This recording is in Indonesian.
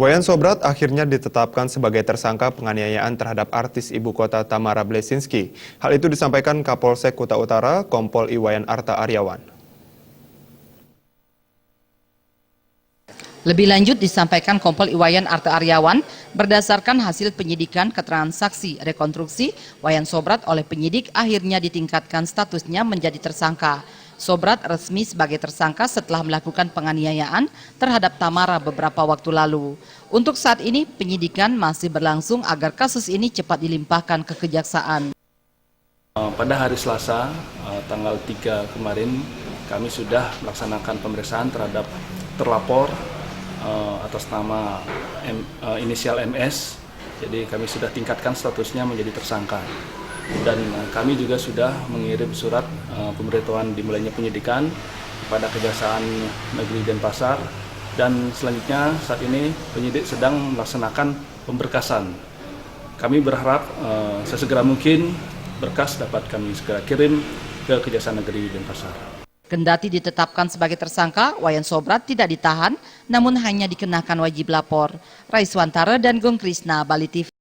Wayan Sobrat akhirnya ditetapkan sebagai tersangka penganiayaan terhadap artis ibu kota Tamara Bleszynsky. Hal itu disampaikan Kapolsek Kuta Utara, Kompol Iwayan Arta Aryawan. Lebih lanjut disampaikan Kompol Iwayan Arta Aryawan, berdasarkan hasil penyidikan keterangan saksi rekonstruksi, Wayan Sobrat oleh penyidik akhirnya ditingkatkan statusnya menjadi tersangka. Sobrat resmi sebagai tersangka setelah melakukan penganiayaan terhadap Tamara beberapa waktu lalu. Untuk saat ini penyidikan masih berlangsung agar kasus ini cepat dilimpahkan ke kejaksaan. Pada hari Selasa, tanggal 3 kemarin, kami sudah melaksanakan pemeriksaan terhadap terlapor atas nama inisial MS. Jadi kami sudah tingkatkan statusnya menjadi tersangka. Dan kami juga sudah mengirim surat pemberitahuan dimulainya penyidikan kepada Kejaksaan Negeri Denpasar, dan selanjutnya saat ini penyidik sedang melaksanakan pemberkasan. Kami berharap sesegera mungkin berkas dapat kami segera kirim ke Kejaksaan Negeri Denpasar. Kendati ditetapkan sebagai tersangka, Wayan Sobrat tidak ditahan, namun hanya dikenakan wajib lapor. Raiswantara dan Gong Krisna, Bali TV.